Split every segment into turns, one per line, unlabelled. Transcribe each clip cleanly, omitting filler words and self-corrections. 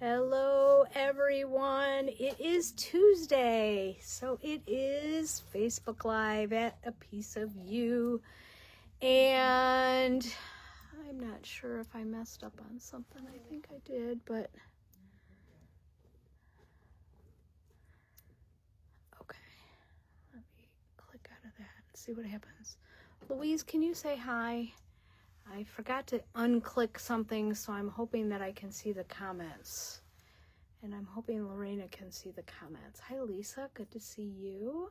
Hello everyone, it is Tuesday, so it is Facebook Live at A Piece of You, and I'm not sure if I messed up on something. I think I did, but okay, let me click out of that and see what happens. Louise, can you say hi? I forgot to unclick something, so I'm hoping that I can see the comments. And I'm hoping Lorena can see the comments. Hi, Lisa. Good to see you.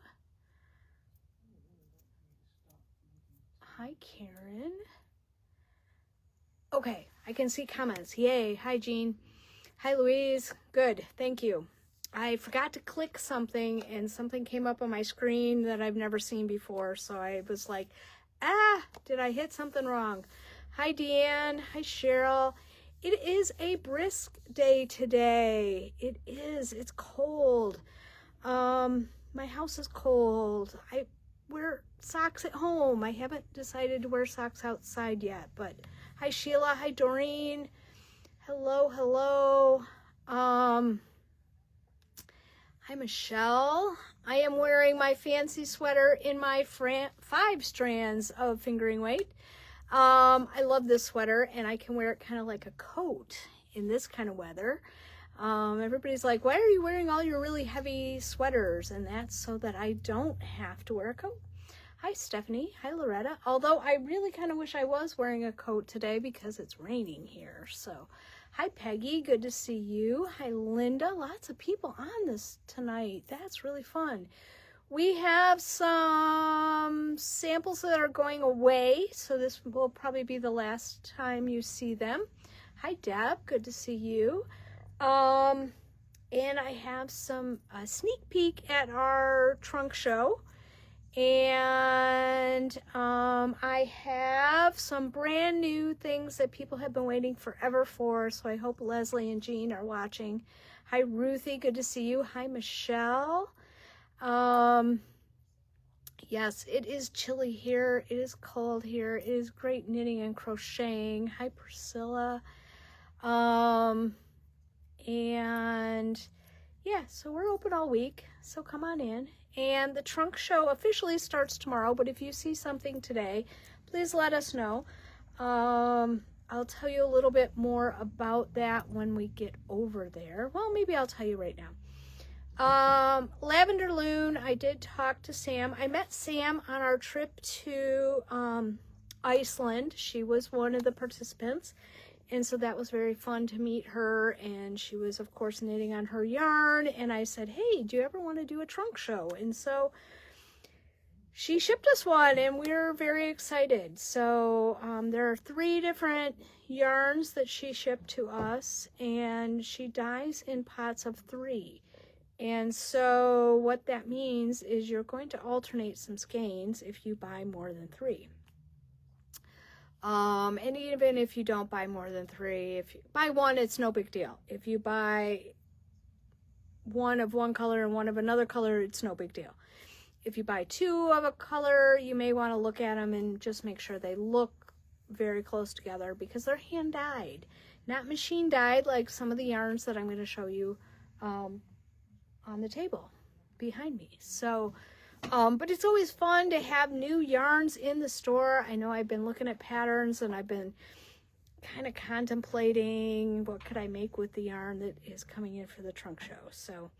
Hi, Karen. Okay, I can see comments. Yay. Hi, Jean. Hi, Louise. Good. Thank you. I forgot to click something, and something came up on my screen that I've never seen before. So I was like, did I hit something wrong? Hi, Deanne. Hi, Cheryl. It is a brisk day today. It is. It's cold. My house is cold. I wear socks at home. I haven't decided to wear socks outside yet. But hi, Sheila. Hi, Doreen. Hello, hello. Hi, Michelle. I am wearing my fancy sweater in my 5 strands of fingering weight. I love this sweater, and I can wear it kind of like a coat in this kind of weather. Everybody's like, why are you wearing all your really heavy sweaters? And that's so that I don't have to wear a coat. Hi, Stephanie. Hi, Loretta. Although I really kind of wish I was wearing a coat today because it's raining here. So, hi, Peggy. Good to see you. Hi, Linda. Lots of people on this tonight. That's really fun. We have some samples that are going away, so this will probably be the last time you see them. Hi, Deb. Good to see you. And I have some sneak peek at our trunk show. And I have some brand new things that people have been waiting forever for, so I hope Leslie and Jean are watching. Hi, Ruthie. Good to see you. Hi, Michelle. Yes, it is chilly here. It is cold here. It is great knitting and crocheting. Hi, Priscilla. And yeah, so we're open all week, so come on in. And the trunk show officially starts tomorrow, but if you see something today, please let us know. I'll tell you a little bit more about that when we get over there. Well, maybe I'll tell you right now. Lavender Loon, I did talk to Sam. I met Sam on our trip to Iceland. She was one of the participants, and so that was very fun to meet her, and she was, of course, knitting on her yarn, and I said, hey, do you ever want to do a trunk show? And so she shipped us one, and we're very excited. So there are 3 different yarns that she shipped to us, and she dyes in pots of 3. And so what that means is you're going to alternate some skeins if you buy more than 3. And even if you don't buy more than 3, if you buy 1, it's no big deal. If you buy 1 of one color and 1 of another color, it's no big deal. If you buy 2 of a color, you may want to look at them and just make sure they look very close together because they're hand dyed, not machine dyed like some of the yarns that I'm going to show you on the table behind me. So but it's always fun to have new yarns in the store. I know I've been looking at patterns, and I've been kind of contemplating what could I make with the yarn that is coming in for the trunk show. So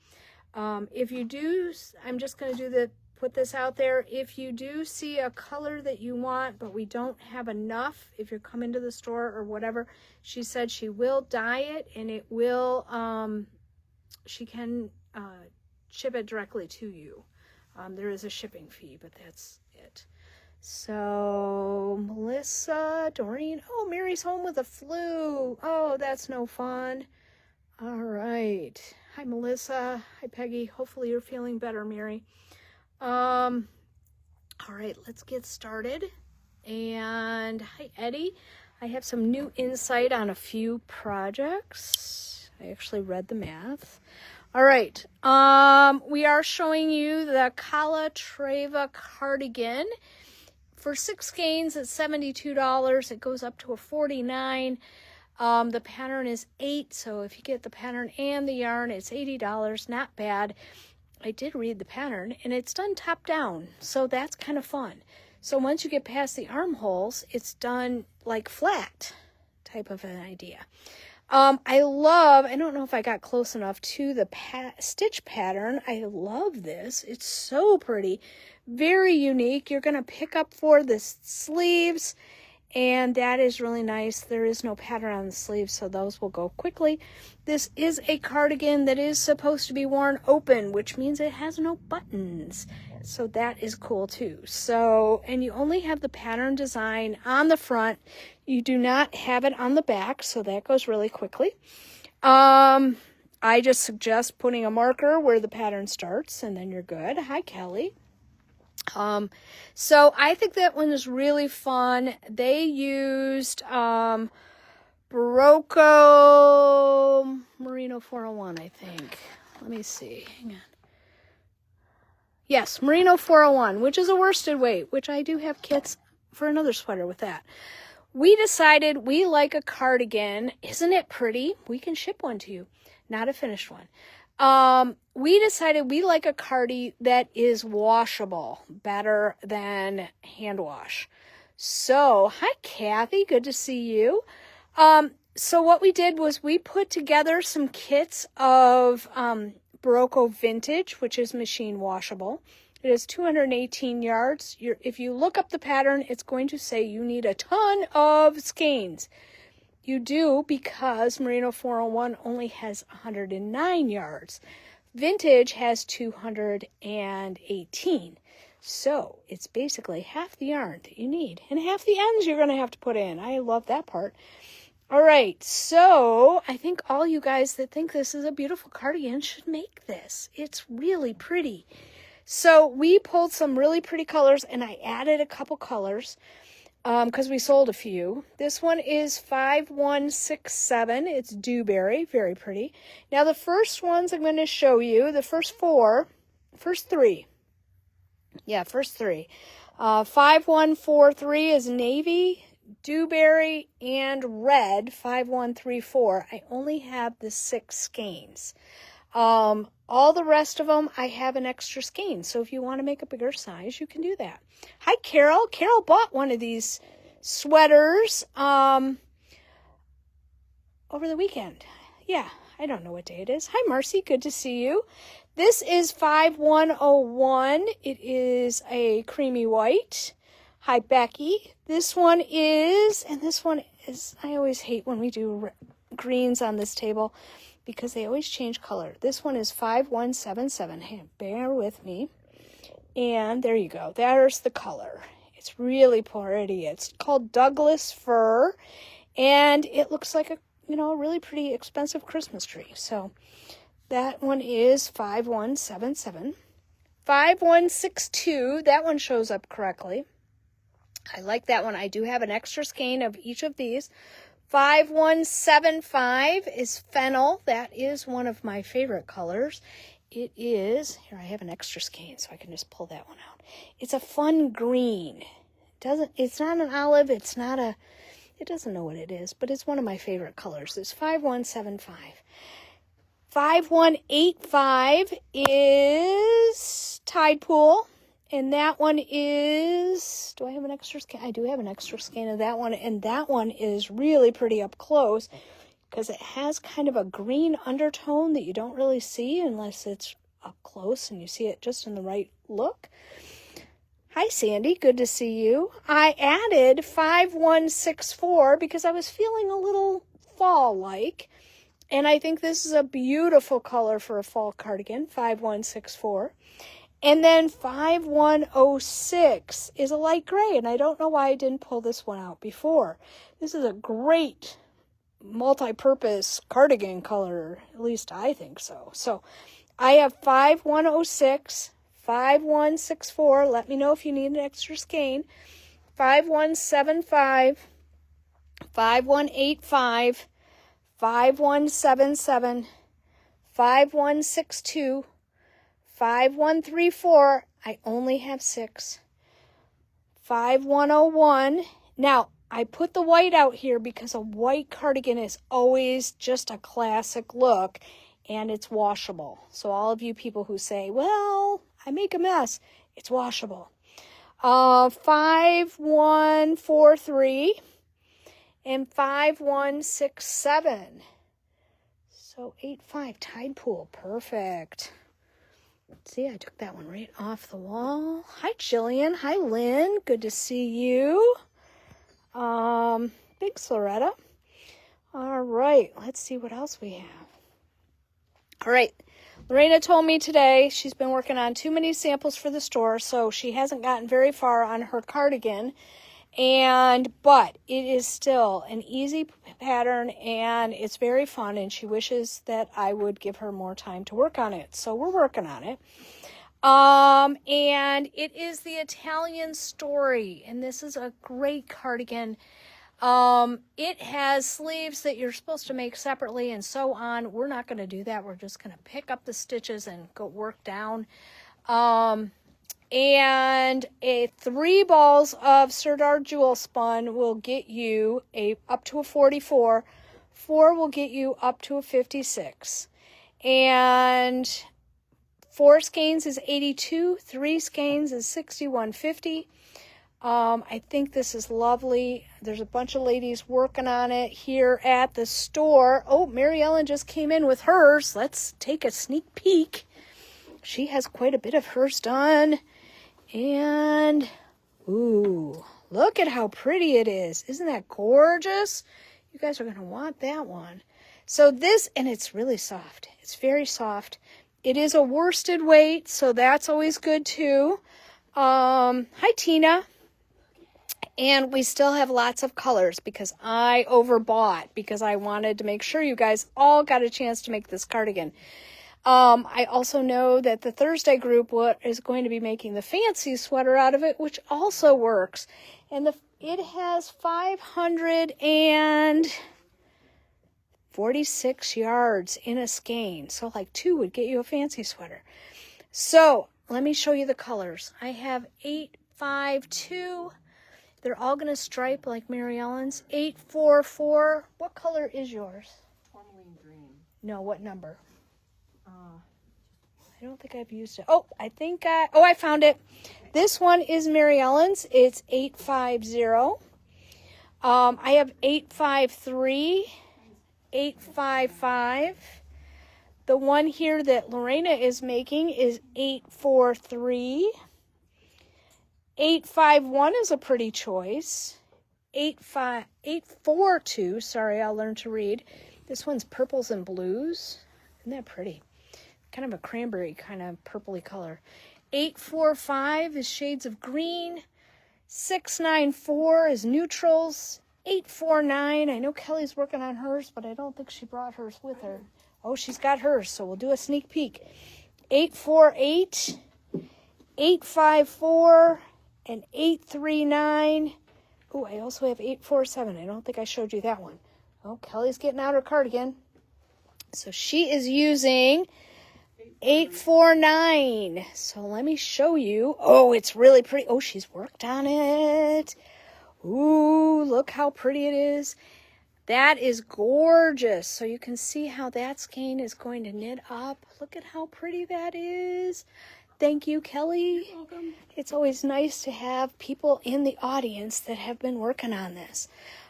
if you do, I'm just going to put this out there. If you do see a color that you want, but we don't have enough, if you're coming to the store or whatever, she said she will dye it, and it will, she can ship it directly to you. There is a shipping fee, but that's it. So, Melissa, Doreen, oh, Mary's home with a flu. Oh, that's no fun. All right. Hi, Melissa. Hi, Peggy. Hopefully you're feeling better, Mary. All right, let's get started. And hi, Eddie. I have some new insight on a few projects. I actually read the math. All right, we are showing you the Calatrava cardigan. For 6 skeins, it's $72. It goes up to a $49. The pattern is $8, so if you get the pattern and the yarn, it's $80. Not bad. I did read the pattern, and it's done top down, so that's kind of fun. So once you get past the armholes, it's done like flat type of an idea. I don't know if I got close enough to the stitch pattern. I love this. It's so pretty, very unique. You're going to pick up for the sleeves, and that is really nice. There is no pattern on the sleeves, so those will go quickly. This is a cardigan that is supposed to be worn open, which means it has no buttons. So that is cool too. So, and you only have the pattern design on the front. You do not have it on the back, so that goes really quickly. I just suggest putting a marker where the pattern starts, and then you're good. Hi, Kelly. So I think that one is really fun. They used Berroco Merino 401, I think. Let me see. Hang on. Yes, Merino 401, which is a worsted weight, which I do have kits for another sweater with that. We decided we like a cardigan. Isn't it pretty? We can ship one to you. Not a finished one. We decided we like a cardi that is washable better than hand wash. So, hi Kathy, good to see you. So what we did was we put together some kits of Berroco Vintage, which is machine washable. It is 218 yards. If you look up the pattern, it's going to say you need a ton of skeins. You do, because Merino 401 only has 109 yards. Vintage has 218. So it's basically half the yarn that you need. And half the ends you're going to have to put in. I love that part. All right, so I think all you guys that think this is a beautiful cardigan should make this. It's really pretty. So we pulled some really pretty colors, and I added a couple colors because we sold a few. This one is 5167. It's Dewberry, very pretty. Now the first ones I'm going to show you, the first three. 5143 is navy, Dewberry, and red, 5134. I only have the 6 skeins. All the rest of them, I have an extra skein. So if you want to make a bigger size, you can do that. Hi, Carol. Carol bought one of these sweaters over the weekend. Yeah, I don't know what day it is. Hi, Marcy. Good to see you. This is 5101. It is a creamy white. Hi, Becky. This one is, I always hate when we do greens on this table because they always change color. This one is 5177. Hey, bear with me. And there you go. There's the color. It's really pretty. It's called Douglas Fir, and it looks like a really pretty expensive Christmas tree. So that one is 5177. 5162, that one shows up correctly. I like that one. I do have an extra skein of each of these. 5175 is fennel. That is one of my favorite colors. It is, here I have an extra skein so I can just pull that one out. It's a fun green. It's not an olive, it doesn't know what it is, but it's one of my favorite colors. It's 5175. 5185 is Tide Pool. And that one is, do I have an extra skein? I do have an extra skein of that one. And that one is really pretty up close because it has kind of a green undertone that you don't really see unless it's up close and you see it just in the right look. Hi, Sandy. Good to see you. I added 5164 because I was feeling a little fall-like. And I think this is a beautiful color for a fall cardigan, 5164. And then 5106 is a light gray, and I don't know why I didn't pull this one out before. This is a great multi-purpose cardigan color, at least I think so. So I have 5106, 5164. Let me know if you need an extra skein. 5175, 5185, 5177, 5162, 5134, I only have 6. 5101. Now, I put the white out here because a white cardigan is always just a classic look, and it's washable. So all of you people who say, well, I make a mess, it's washable. 5143 and 5167. So 85 Tide Pool, perfect. See, I took that one right off the wall. Hi, Jillian. Hi, Lynn. Good to see you. Thanks, Loretta. All right, let's see what else we have. All right, Lorena told me today she's been working on too many samples for the store, so she hasn't gotten very far on her cardigan. But it is still an easy pattern, and it's very fun, and she wishes that I would give her more time to work on it. So we're working on it. And it is the Italian Story, and this is a great cardigan. It has sleeves that you're supposed to make separately and so on. We're not going to do that. We're just going to pick up the stitches and go work down. And 3 balls of Sirdar Jewel Spun will get you up to a 44. 4 will get you up to a 56. And 4 skeins is 82. 3 skeins is 61.50. I think this is lovely. There's a bunch of ladies working on it here at the store. Oh, Mary Ellen just came in with hers. Let's take a sneak peek. She has quite a bit of hers done. And, ooh, look at how pretty it is. Isn't that gorgeous? You guys are going to want that one. So this, and it's really soft. It's very soft. It is a worsted weight, so that's always good too. Hi, Tina. And we still have lots of colors because I overbought because I wanted to make sure you guys all got a chance to make this cardigan. I also know that the Thursday group is going to be making the fancy sweater out of it, which also works. And it has 546 yards in a skein. So like 2 would get you a fancy sweater. So let me show you the colors. I have 852. They're all going to stripe like Mary Ellen's. 844. What color is yours?
Tourmaline green.
No, what number? I don't think I've used it. Oh, I found it. This one is Mary Ellen's. It's 850. I have 853, 855. The one here that Lorena is making is 843. 851 is a pretty choice. 842, sorry, I'll learn to read. This one's purples and blues. Isn't that pretty? Kind of a cranberry kind of purpley color. 845 is shades of green. 694 is neutrals. 849, I know Kelly's working on hers, but I don't think she brought hers with her. Oh, she's got hers, so we'll do a sneak peek. 848, 854, and 839. Oh, I also have 847. I don't think I showed you that one. Oh, Kelly's getting out her cardigan. So she is using 849. So let me show you. Oh, it's really pretty. Oh, she's worked on it. Ooh, look how pretty it is. That is gorgeous. So you can see how that skein is going to knit up. Look at how pretty that is. Thank you, Kelly.
You're welcome.
It's always nice to have people in the audience that have been working on this.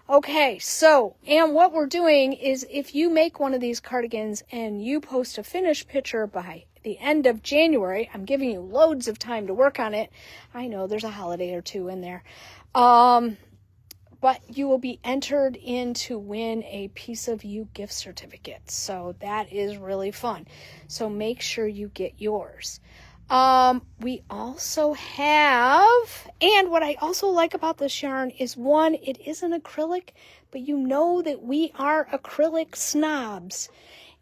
Okay, so, and what we're doing is if you make one of these cardigans and you post a finished picture by the end of January, I'm giving you loads of time to work on it. I know there's a holiday or two in there. But you will be entered in to win a Piece of You gift certificate. So that is really fun. So make sure you get yours. We also have, and what I also like about this yarn is, one, it is an acrylic, but you know that we are acrylic snobs.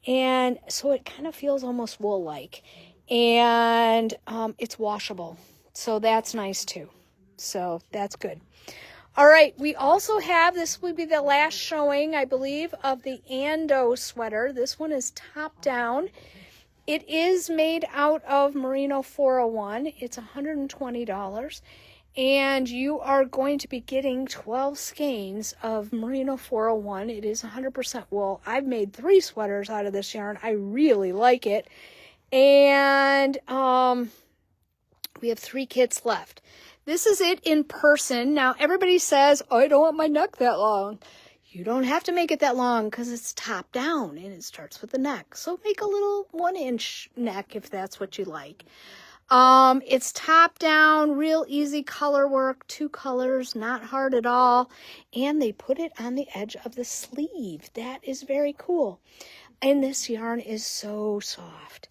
And so it kind of feels almost wool-like. And it's washable. So that's nice too. So that's good. All right, we also have, this would be the last showing, I believe, of the Ando sweater. This one is top down. It is made out of Merino 401. It's $120. And you are going to be getting 12 skeins of Merino 401. It is 100% wool. I've made 3 sweaters out of this yarn. I really like it. And we have 3 kits left. This is it in person. Now, everybody says, oh, I don't want my neck that long. You don't have to make it that long because it's top down and it starts with the neck. So make a little 1-inch neck if that's what you like. It's top down, real easy color work, 2 colors, not hard at all. And they put it on the edge of the sleeve. That is very cool. And this yarn is so soft.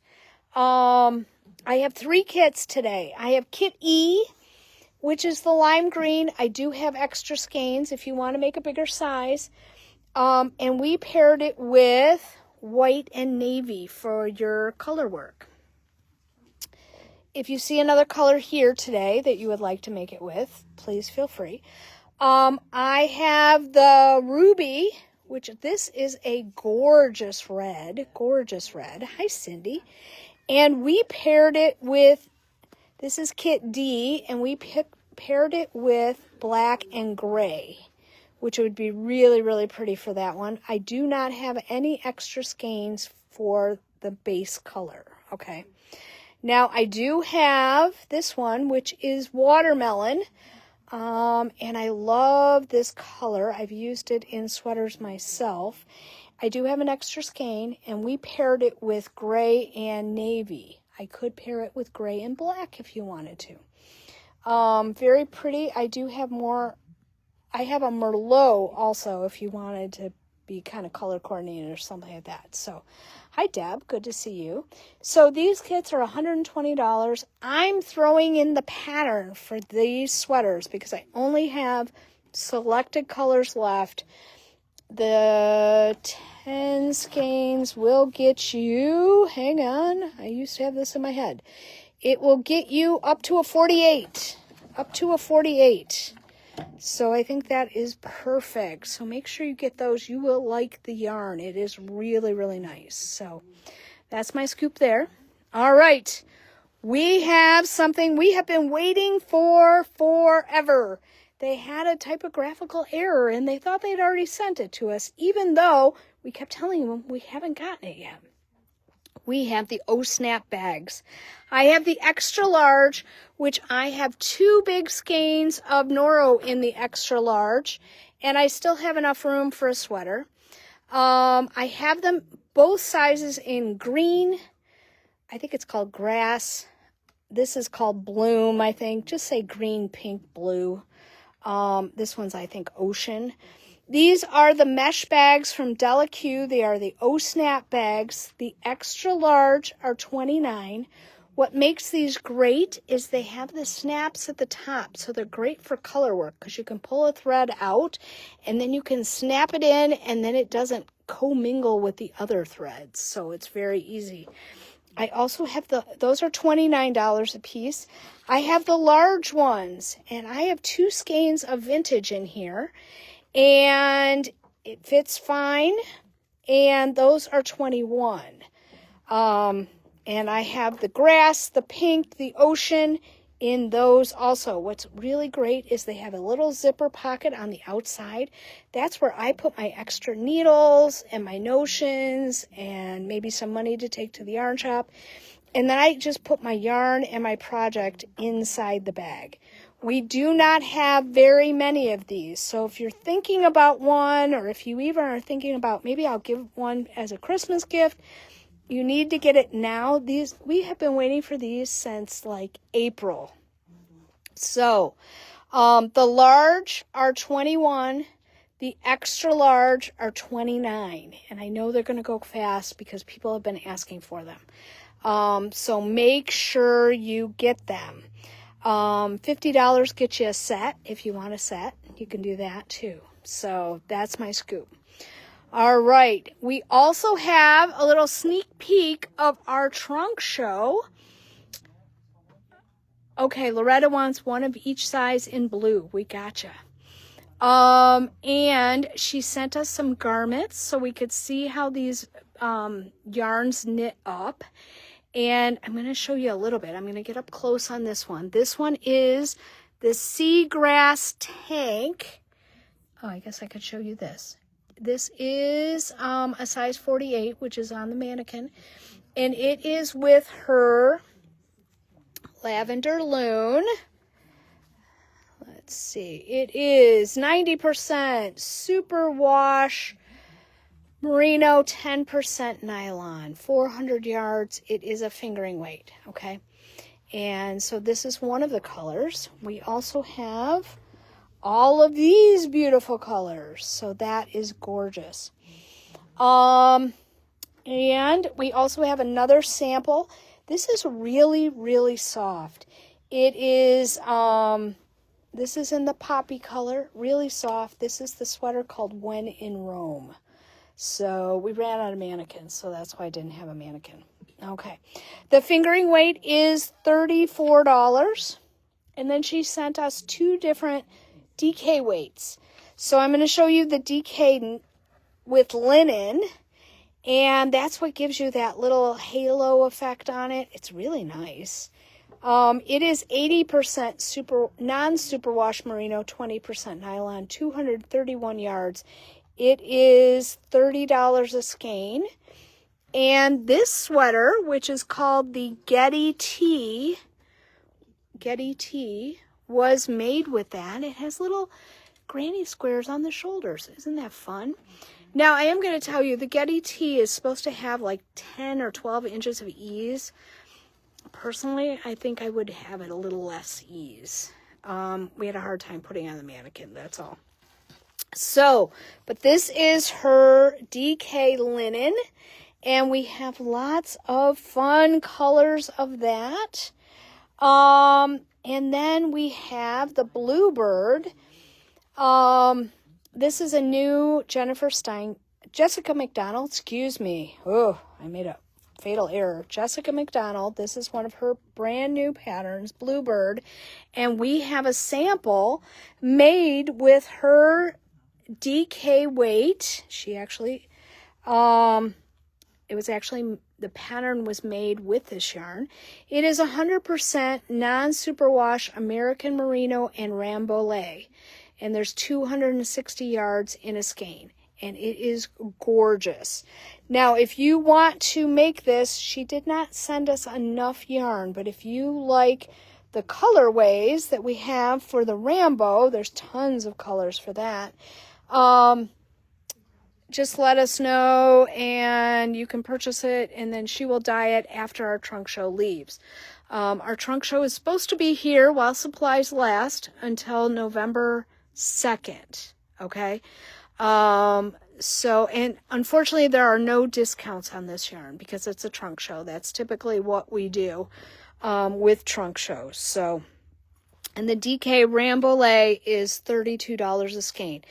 I have 3 kits today. I have kit E, which is the lime green. I do have extra skeins if you want to make a bigger size. And we paired it with white and navy for your color work. If you see another color here today that you would like to make it with, please feel free. I have the ruby, which this is a gorgeous red. Hi, Cindy. And we paired it with, this is kit D, and we paired it with black and gray, which would be really, really pretty for that one. I do not have any extra skeins for the base color, okay? Now, I do have this one, which is watermelon, and I love this color. I've used it in sweaters myself. I do have an extra skein, and we paired it with gray and navy. I could pair it with gray and black if you wanted to. Very pretty. I do have more. I have a Merlot also if you wanted to be kind of color coordinated or something like that. So, hi Deb, good to see you. So these kits are $120. I'm throwing in the pattern for these sweaters because I only have selected colors left. The 10 skeins will get you, hang on, I used to have this in my head. It will get you up to a 48. So I think that is perfect. So make sure you get those. You will like the yarn. It is really, really nice. So that's my scoop there. All right. We have something we have been waiting for forever. They had a typographical error and they thought they'd already sent it to us, even though we kept telling them we haven't gotten it yet. We have the O-Snap bags. I have the extra large, which I have 2 big skeins of Noro in the extra large, and I still have enough room for a sweater. I have them both sizes in green. I think it's called grass. This is called bloom, I think. Just say green, pink, blue. This one's, I think, ocean. These are the mesh bags from Della Q. They are the O-Snap bags. The extra large are $29. What makes these great is they have the snaps at the top, so they're great for color work because you can pull a thread out and then you can snap it in and then it doesn't commingle with the other threads, so it's very easy. I also have those are $29 a piece. I have the large ones, and I have 2 skeins of vintage in here. And it fits fine, and those are $21. And I have the grass, the pink, the ocean in those also. What's really great is they have a little zipper pocket on the outside. That's where I put my extra needles and my notions and maybe some money to take to the yarn shop. And then I just put my yarn and my project inside the bag. We do not have very many of these, so if you're thinking about one, or if you even are thinking about maybe I'll give one as a Christmas gift, you need to get it now. We have been waiting for these since like April. So the large are $21, the extra large are $29, and I know they're going to go fast because people have been asking for them. So make sure you get them. $50 gets you a set. If you want a set, you can do that too. So that's my scoop. All right. We also have a little sneak peek of our trunk show. Okay, Loretta wants one of each size in blue. We gotcha. And she sent us some garments so we could see how these yarns knit up. And I'm going to show you a little bit. I'm going to get up close on this one. This one is The Seagrass Tank. Oh, I guess I could show you this. This is a size 48, which is on the mannequin. And it is with her Lavender Loon. Let's see. It is 90% superwash merino, 10% nylon, 400 yards. It is a fingering weight, okay? And so this is one of the colors. We also have all of these beautiful colors. So that is gorgeous. And we also have another sample. This is really, really soft. It is, this is in the poppy color, really soft. This is the sweater called When in Rome. So we ran out of mannequins, so that's why I didn't have a mannequin. Okay. The fingering weight is $34. And then she sent us 2 different DK weights. So I'm going to show you the DK with linen. And that's what gives you that little halo effect on it. It's really nice. It is 80% non-superwash merino, 20% nylon, 231 yards. It is $30 a skein. And this sweater, which is called the Getty T, was made with that. It has little granny squares on the shoulders. Isn't that fun? Now, I am going to tell you, the Getty T is supposed to have like 10 or 12 inches of ease. Personally, I think I would have it a little less ease. We had a hard time putting on the mannequin, that's all. So, but this is her DK linen, and we have lots of fun colors of that. And then we have the Bluebird. This is a new Jessica McDonald, excuse me. Oh, I made a fatal error. Jessica McDonald, this is one of her brand new patterns, Bluebird. And we have a sample made with her DK weight. She actually, the pattern was made with this yarn. It is 100% non-superwash American Merino and Rambouillet. And there's 260 yards in a skein. And it is gorgeous. Now, if you want to make this, she did not send us enough yarn. But if you like the colorways that we have for the Rambo, there's tons of colors for that. Just let us know and you can purchase it, and then she will dye it after our trunk show leaves. Our trunk show is supposed to be here while supplies last until November 2nd. Okay. And unfortunately there are no discounts on this yarn because it's a trunk show. That's typically what we do, with trunk shows. So, and the DK Rambouillet is $32 a skein.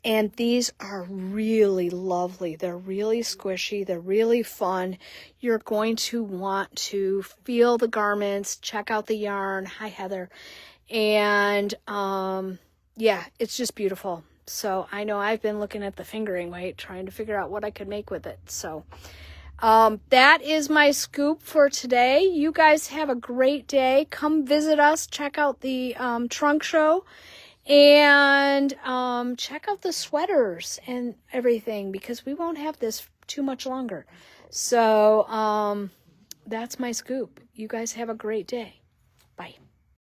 And these are really lovely. They're really squishy. They're really fun. You're going to want to feel the garments, check out the yarn. Hi, Heather. And, yeah, it's just beautiful. So I know I've been looking at the fingering weight, trying to figure out what I could make with it. So, that is my scoop for today. You guys have a great day. Come visit us. Check out the, trunk show. And check out the sweaters and everything, because we won't have this too much longer. So that's my scoop. You guys have a great day. Bye.